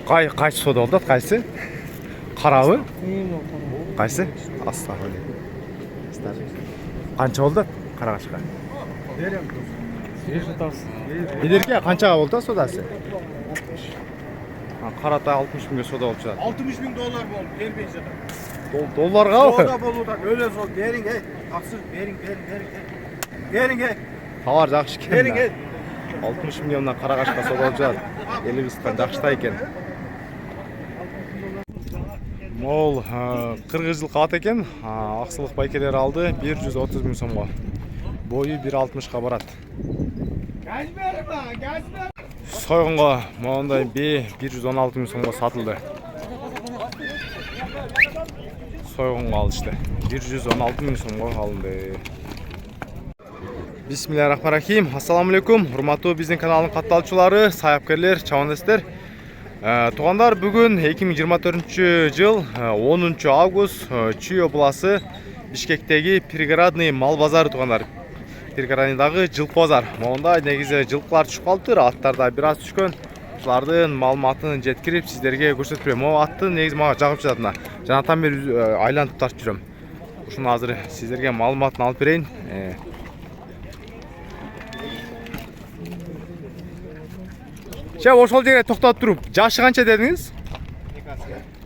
Qaysi soda oldu? Qaysi? Qarabı? Qaysi? Astagfirullah. Qancha oldu? Qaraqashqa. Bilerke qancha oldu sodasi? Qarata 60 mingga soda oldu. 60 bin dolar oldu. Gelmeyin zaten. Dollarga mı? Soda boludan öyle zor. Verin hey. Aksır verin. Verin hey. Tawar жақсы екен. Verin hey. 60 миллионнан Қарағашқа сода oldu. Елімізден жақсы екен. Мол 40 жыл қалат екен. Ақсылық байкелер алды 130 мың сомға. Бойы 1.60-қа барады. Сойғынға мұндай 116 мың сомға сатылды. Сойғынға алышты. 116 мың сомға алынды. Бисмиллахиррахманиррахим. Ассаламу-алейкум. Урматтуу биздин каналдын катталуучулары, саяпкерлер, чабандастар. Тугандар, бүгүн 2024 жыл 10 август Чүй обласы Бишкектеги пригородный мал базары тугандар. Пригородныйдагы жылкы базар. Монда негизи жылкылар түшүп калыптыр, аттар да бир аз түшкөн. Ушулардын маалыматын жеткирип сиздерге көрсөтүп берем. Могу атты негизи мага жагып жатат. Жанатан бери айлантып тартып жүрөм. Ушуну азыр сиздерге маалыматын алып берейин. Шеп, ошол жерге токтоп туруп, жашы канча дедиңиз?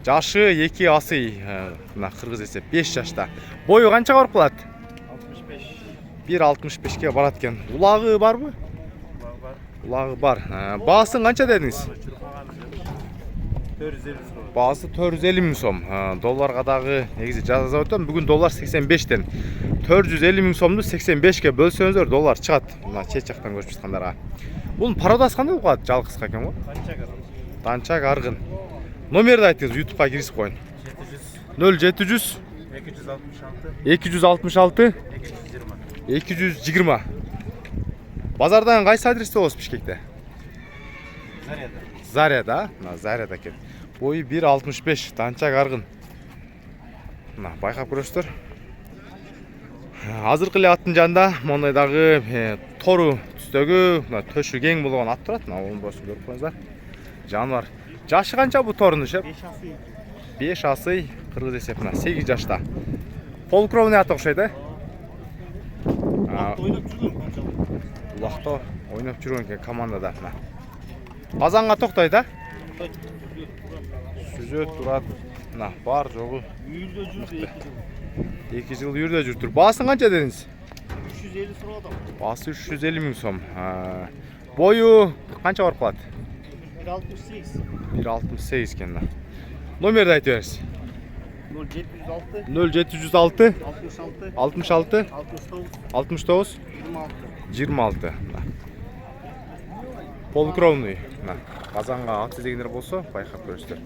Жашы 2 асый, мына кыргыз эсеп 5 жашта. Бою канчага барып калат? 1.65ке барат экен. Улагы барбы? Улагы бар. Баасын канча дедиңиз? 450 Баасы 450 мың сом. Долларга дагы негизи жазып өтөм. Бүгүн доллар 85тен. 450 мың сомду 85ке бөлсөңүздөр доллар чыгат. Мына чет жактан көрүп жаткандарга. Бунун пародасы кандай болот? Жалгызга экен го? Данчак аргын. Номерди айтыңыз, YouTubeга киргизип коюн. 0700 266 220. Базардан кайсы адресте болосуз Бишкекте? Заряда, Заряда экен. Бою 1.65, данчак аргын. Мына байкап көрөсүздөр. Азыркы эле аттын жанында мондайдагы тору түстөгү, төшү кең болгон ат турат. Мына босын көрүп коюңуздар. Жаныбар. Жашы канча бу торунун шеп? 5 асый, кыргыз эсепине 8 жашта. Полукровный ат окшойт, э? Улакта ойноп жүргөн экен командада. Казанга токтойт, а? Сүзөт турат. Мына бар жогу. 2 жыл үйүрдө жүрүптүр. Баасын канча дедиңиз? 350 сурадым. Баасы 350 мың сом. Бою канча барып калат? 1.68. 1.68 экен. Номерди айтып бериңиз. 0706 66 66 69 26. Полукровный. Казанга ат издегендер болсо байкап көрүсүздөр.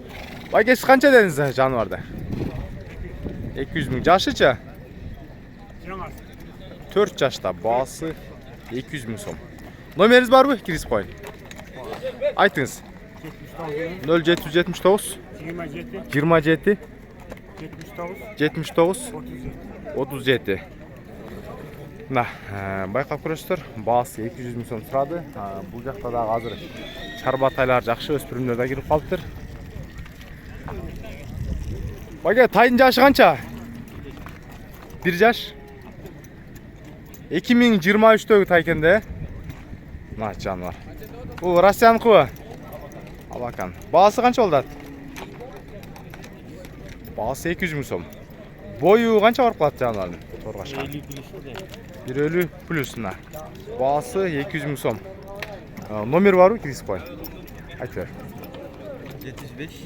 Байкеси канча дедиңиз жаныбарды? 200 мың. Жашычы? 4 жашта. Баасы 200 мың сом. Номерiniz барбы? Киргизип коюн. Айтыңыз. 0779 27 79 37. Мына байкап көрөсүздөр. Баасы 200 мың сом сурады. Бул жакта дагы азыр чарбатайлар жакшы өспүрүмдөр да кирип калыптыр. Бага тайдын жашы канча? 1 жаш. 2023-дөгү тай экен да. Мына жаныбар. Бул Россияныкыбы? Алакан. Баасы канча болот? Баасы 200 мың сом. Бою канча барып калат жаныбардын? Торгашка. 150 плюс мына. Баасы 200 мың сом. Номер барбы? Киргизип коюн. Айтып бер.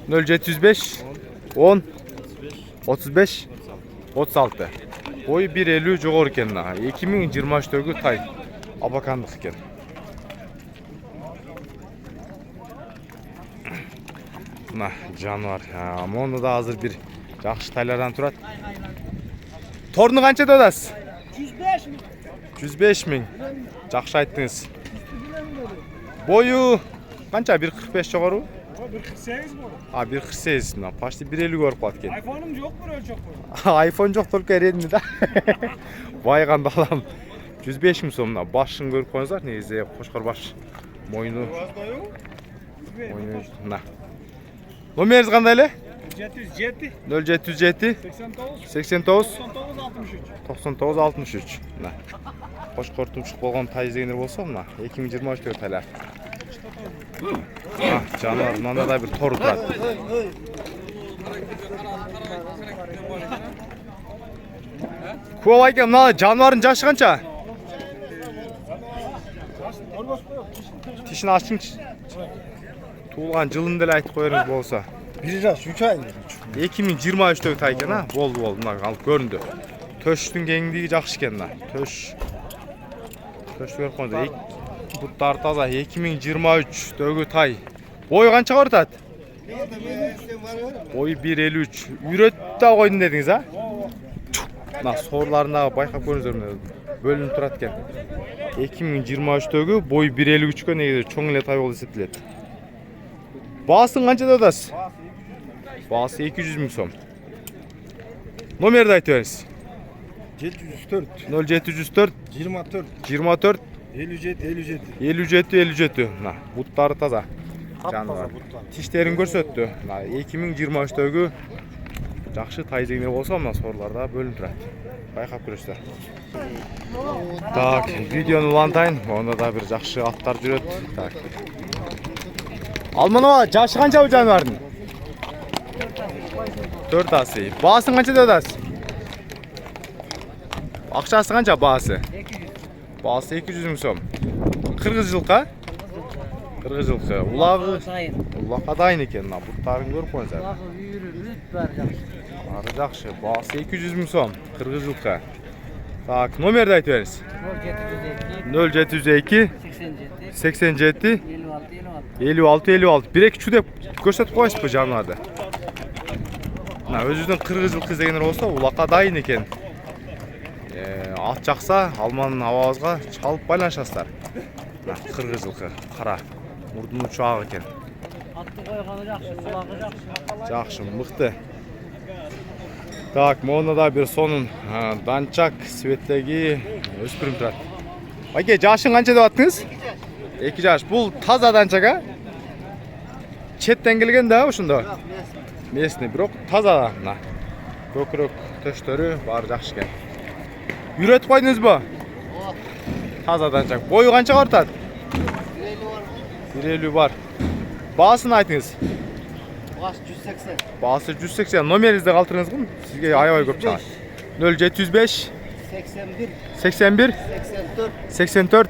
0705 10 35 36. Бою 150 жогору экен. 2023-дөгү тай. Абакандык экен. Мына жаныбар. Мону да азыр бир жакшы тайлардан турат. Торну канча дадасыз? 105 мың. 105 мың. Жакшы айттыңыз. Бою канча? 1.45 жогору? 1.48 bu. 1.48. Мына почти 1.50 көрүп калат экен. iPhone'um yok mu öyle çok mu? iPhone жок, только Redmi да. Байган балам. 105 мың сом. Мына башын көрүп коюңуздар. Негизи кошкор баш. Мойну. Мына. Номерiniz qanday эле? 707 0707 89 89 99 63. 99 63. Мына. Қошқор тұмшық болған тай дегендер болса, мына 2023 деп тайлар. Жануар, мында да бір торы тұрады. Көп айке, мына жануардың жашы қанша? Тишін ашыңшы. Туылған жылын деле айтып қойырыңыз болса. 1 жаш 3 ай. 2023 тай екен, а? Болды, мына алып көрінді. Төштің кеңдігі жақсы екен, мына. Төш көріп қойды. Бұттар таза 2023 дөгі тай. Бойы қанша қортады? Бойы 1.53. Үйретті қойдың дедіңіз, а? Мына сорларындағы байқап көріңіздер, бөлініп тұрады екен. 2023 дөгі бойы 1.53 ке негізі чоң еле тай болды есептеледі. Бағасын қанша дедіңіз? Бағасы 200 мың сом. Номерді айтып беріңіз. 704 0704 24 24 57 57. Мына буттары таза. Жануар. Тиштерін көрсөттү. Мына 2023 дөгі жақсы тай дегендер болса, мына сорларда бөлініп тұрады. Байқап көресіздер. Так, видеоны улантайын. Онда да бір жақсы аттар жүреді. Так. Алманова, жашы қанша бұл жануардың? 4 асы. Бағасын қанша дедіңіз? Ақшасы қанша бағасы? Бағасы 200 мың сом. Қырғыз жылқы? Қырғыз жылқы. Улаққа дайын екен. Бұттарын көріп қойыңыздар. Улағы үйірі үт бәрі жақсы. Бары жақсы. Бағасы 200 мың сом. Қырғыз жылқы. Так, номерді айтып беріңіз. 0702 87 56 1-2 чудеп көрсетіп қойыңыз бұл жануарды. Өзіңіздің қырғыз жылқы дегендер болса, улаққа дайын екен. Ат жақса, алманың авазға чалып байланышасыздар. Қырғыз жылқы, қара. Мұрдың ұчы ақ екен. Атты қойғаны жақсы, улағы жақсы. Жақсы, мықты. Так, мұны да бір сонын данчак, светлеги өспірім тұрады. Байке, жашын қанша деп аттыңыз? 2 жаш. Бұл таза данчак, а? Четтен келген да, ұшында? Местный, бірақ таза да. Көкірек төштері бар жақсы екен. Үйретіп қойдыңыз ба? Таза данчак. Бойы қанша қортады? 1.50 бар. Бағасын айтыңыз? Бағасы 180. Бағасы 180. Номеріңізді қалтырыңыз ғой? Сізге аябай көп шығар. 0705 81 84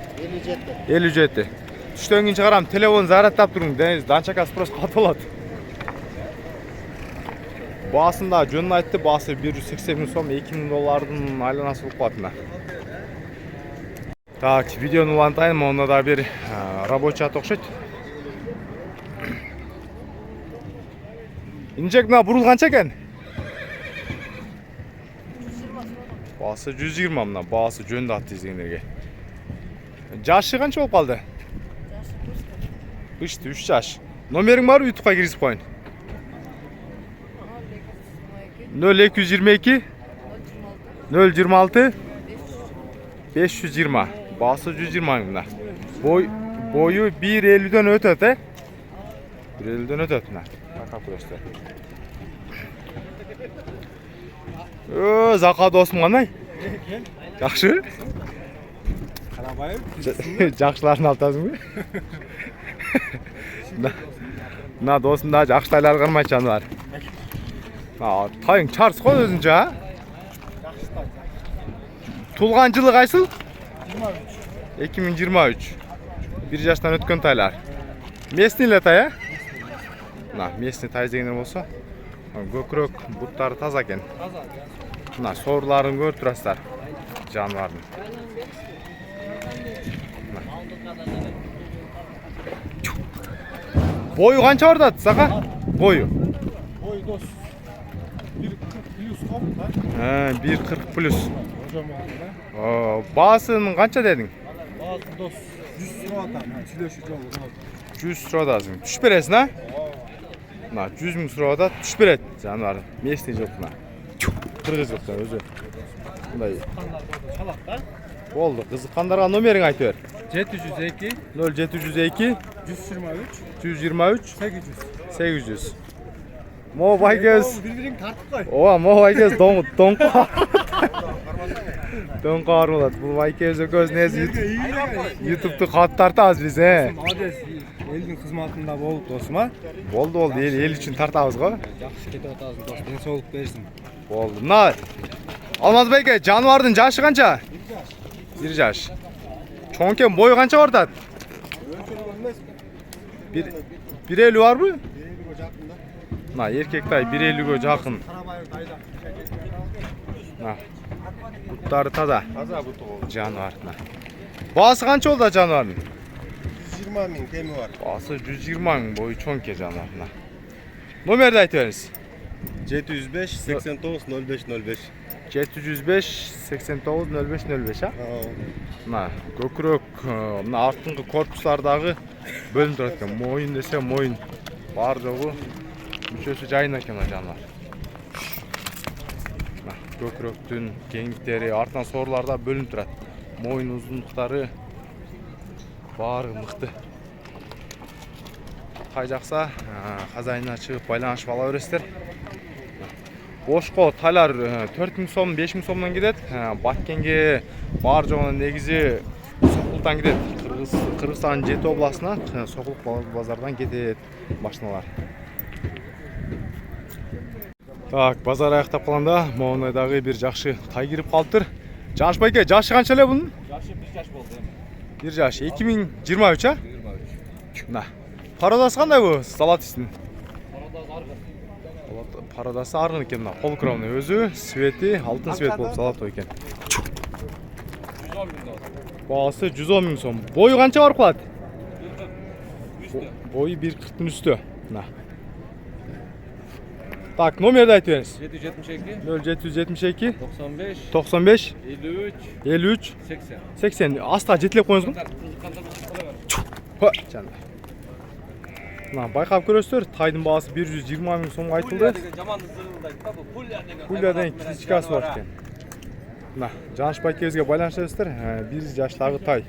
57. Түштен кейін шығарам. Телефон зараттап тұрың. Данчакасы просто қатылады. Бағасында жөнін айтты. Бағасы 180 мың сом, 2000 доллардың айланасы болып қалатына. Так, видеоны улантайын. Онда да бір рабочий ат оқшайды. Инжек мына бұрыл қанша екен? Бағасы 120 мына. Бағасы жөнді атты іздегендерге. Жашы қанша болып қалды? Үшті, 3 жаш. Номерің бар, ютубқа кіргізіп қойын. 0222 026 520. Бағасы 120 мына. Бойы 1.50-ден өтеді. 1.50-ден өтеді мына. Байқап көресіздер. Зақа досым қандай? Жақсы? Қарабайым. Жақшыларын алтасың бе? Мына досым да жақсы тайлар қырмай жануар. Тайың чарс қой өзінше, а? Тұлған жылы қайсыл? 2023. 1 жаштан өткен тайлар. Местный ле тай, а? Местный тай дегендер болса, көкірек бұттары таза екен. Сорларын көріп тұрасыздар жануардың. Бойы қанша ортады, Сақа? Бойы? Ой, дос. 1.40 плюс. 1.40 плюс. Бағасын қанша дедің? Бағасы дос. 100 сұратам. 100 сұратасың. Түш бересің, а? 100 мың сұратады, түш береді жануарын. Местный жылқына. Қырғыз жылқына өзі. Болды, қызыққандарға номерің айтып бер. 702 0702 123 123 800. 800. Mo baykez. Bir-birini tartıp koy. Ооба, mo baykez доңко. Доңко армылат. Бул baykez экөөбүз нези YouTube'ду кат тартабыз биз, Молодец. Элдин кызматында болуп досум, а? Болду, эл үчүн тартабыз го. Жакшы кетип атасың дос. Денсаулык берсин. Болду. Мына Алмаз байке, жаныбардын жашы канча? 1 жаш. Чоң экен, бою канча бартат? 1.50 барбы? Мына эркек тай 1.50гө жакын. Мына буттары таза. Таза буту болду. Жаныбарына. Баасы канча болду жаныбардын? 120 миң теми бар. Баасы 120 мың, бою чоң экен жаныбарына. Номерди айтып бериңиз. 705 89 05 05. 705 89 05 05, а? Мына көкүрөк, мына артыңкы корпустардагы бөлүнүп турат экен. Моюн десе моюн бар жогу мүчөсү жайына экен жаныбар. Мына көкүрөктүн кеңдиктери, артынан соорларда бөлүнүп турат. Моюн узундуктары баары мыкты. Кай жакса казайына чыгып байланышып ала бересиздер. Бошко тайлар 4000 сом, 5000 сомдон кетет. Баткенге бар жогуна негизи Сокулуктан кетет. Кыргызстандын 7 областына Сокулук базардан кетет машиналар. Так, базар аяктап калганда моундагы бир жакшы тай кирип калыптыр. Жаныш байке, жашы канча эле бунун? Жашы 1 жаш болду. 1 жаш, 2023, а? 23. Мына. Пародасы кандай бу? Салатистин. Пародасы аргын экен, мына полукровный өзү, свети, алтын свет болуп салат экен. Баасы 110 миң сом. Бою канча барып калат? Бою 1.40-тын үстү. Мына. Так, номерди айтып бериңиз. 772 0772 95 95 53 53 80. 80. Аста жетилеп коюңуз го. Жана. Мына байкап көрөсүздөр, тайдын баасы 120 миң сомго айтылды. Пуляден кичикасы бар экен. Мына, Жаныш байкебизге байланышасыздар. 1 жаштагы тай.